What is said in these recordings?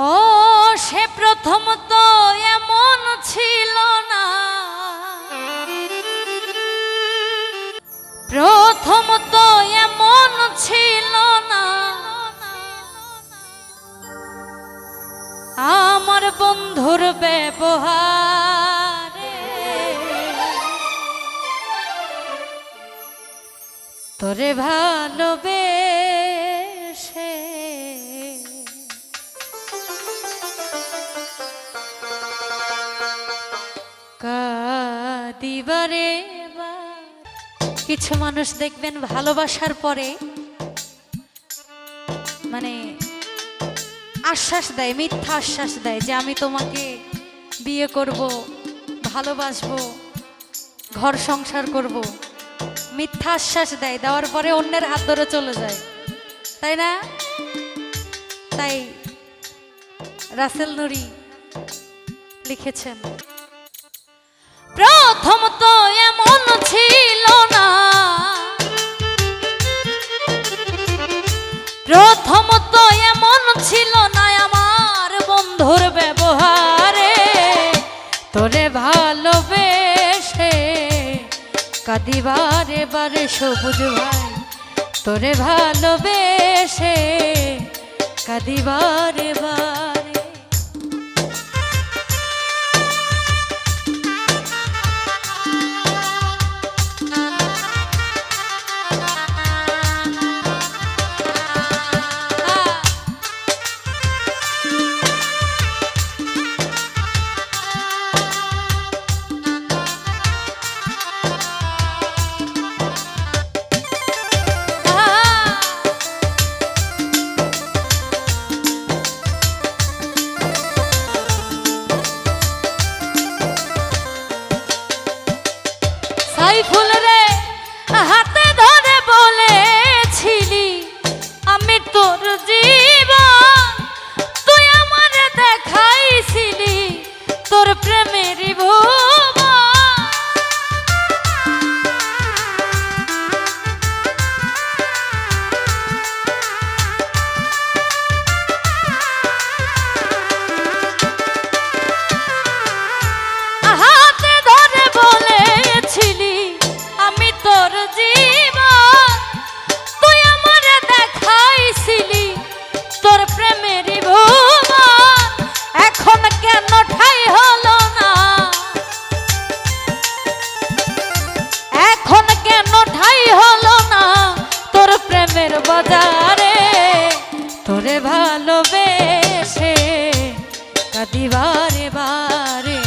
ও সে প্রথম তো এমন ছিল না, প্রথম তো এমন ছিল না, আমার বন্ধুর ব্যবহারে তোরে ভালোবেসে কাঁদিবারে। কিছু মানুষ দেখবেন ভালোবাসার পরে মানে আশ্বাস দেয়, মিথ্যা আশ্বাস দেয় যে আমি তোমাকে বিয়ে করব, ভালোবাসবো, ঘর সংসার করব, মিথ্যা আশ্বাস দেয়, দেওয়ার পরে অন্যের হাত ধরে চলে যায়, তাই না? তাই রাসেল নুরি লিখেছেন, প্রথম তো এমন ছিল না, প্রথম তো এমন ছিল না, আমার বন্ধুর ব্যবহারে তোরে ভালোবেসে কাঁদিবারে বারে সবুজ ভাই, তোরে ভালোবেসে কাঁদিবারে বারে। ফুল রে হাতে ধরে বলেছিলি আমি তোর জীবন, তুই আমার দেখাইছিলি তোর প্রেমেরই ভুবন। হাতে ধরে বলেছিলি আমি তোর জীবন, তুই আমার দেখাইছিলি তোর প্রেমেরই ভুবন। এখন কেন ঠাই হলো না, এখন কেন ঠাই হলো না তোর প্রেমের বাজারে, তোরে ভালোবেসে কাঁদিবারে বারে,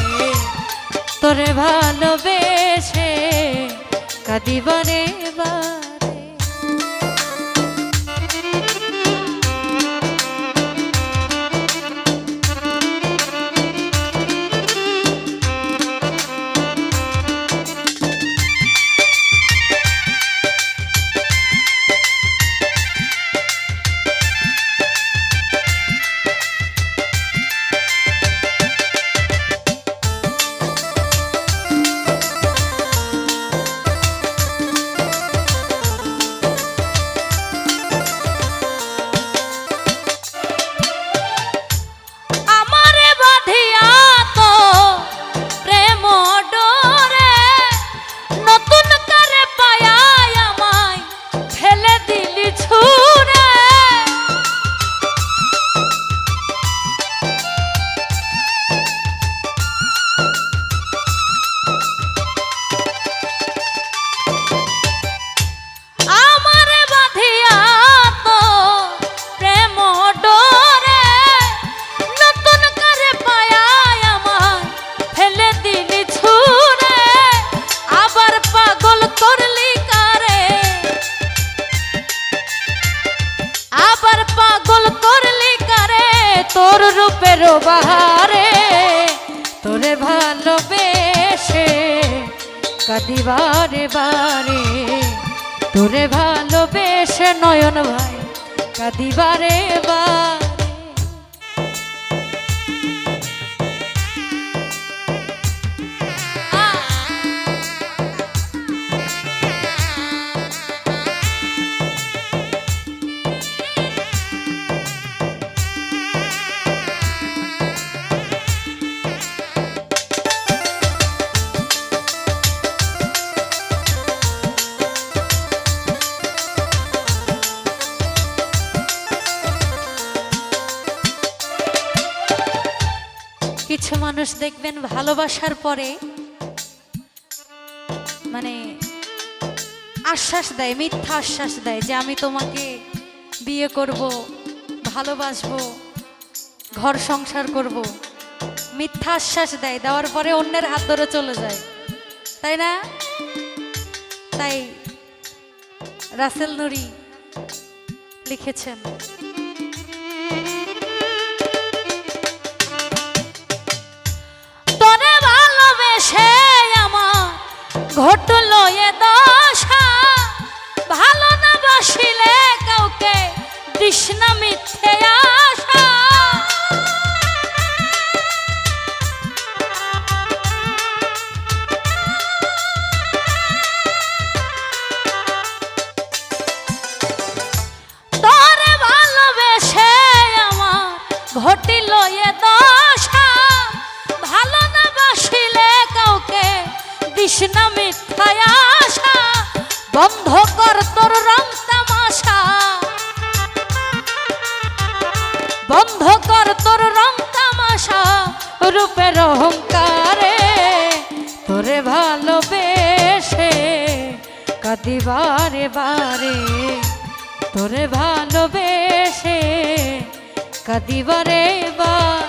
তোরে ভালোবেসে কাঁদিবারে বারে। তোর রূপের বাহারে তোরে ভালোবেসে কাঁদিবারে বারে, তোরে ভালোবেসে নয়ন ভাই কাঁদিবারে বারে। কিছু মানুষ দেখবেন ভালোবাসার পরে মানে আশ্বাস দেয়, মিথ্যা আশ্বাস দেয় যে আমি তোমাকে বিয়ে করব, ভালোবাসবো, ঘর সংসার করব। মিথ্যা আশ্বাস দেয়, দেওয়ার পরে অন্যের হাত ধরে চলে যায়, তাই না? তাই রাসেল নুরি লিখেছেন, তোরে ভালোবেসে আমার ঘটলো এ দশা, ভালো না বাসিলে কাউকে দিস না মিথ্যে আশা। তোরে ভালোবেসে আমার ঘটিল এ দশা, ভালো না বাসিলে কাউকে দিস না মিথ্যা আশা। বন্ধ কর তোর রং তামাশা, বন্ধ কর তোর রং তামাশা, রূপের অহংকারে তোরে ভালোবেসে কাঁদি বারে বারে, তোরে ভালোবেসে কাঁদি বারে বার।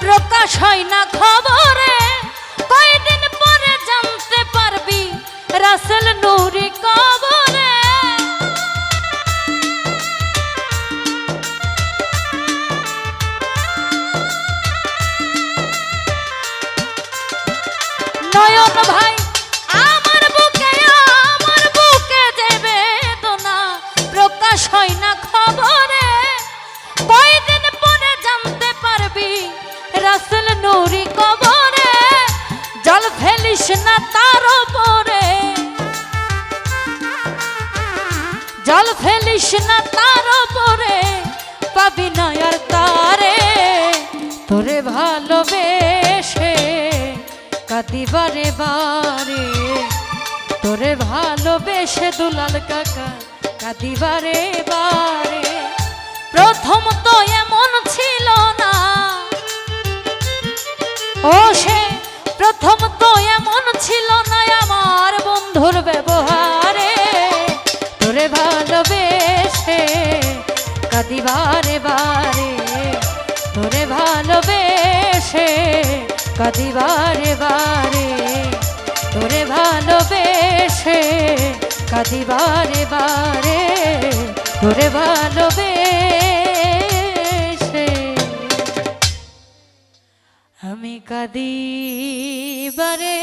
প্রকাশ হয় না খবরে, কয়দিন পরে জানতে পারবি রাসেল নুরি কবরে। নয়ন ভাই আমার বুকে যে বেদনা প্রকাশ হয় না খবরে, কয়দিন পরে জানতে পারবি রাসেল নুরি কবরে। জল ফেলিস না তার উপরে, জল ফেলিস না তার উপরে, পাবি না আর তারে। তোরে ভালোবেসে কাঁদি বারে বারে, তোরে ভালোবেসে দুলাল কাকা কাঁদি বারে বারে। প্রথম তো এমন ছিল না, ও সে প্রথম তো এমন ছিল না আমার বন্ধুর ব্যবহারে। তোরে ভালোবেসে কাঁদি বারে বারে, তোরে ভালোবেসে কাঁদি বারে বারে, তোরে ভালোবেসে কাঁদি বারে বারে, তোরে ভালোবেসে আমি কাঁদি বারে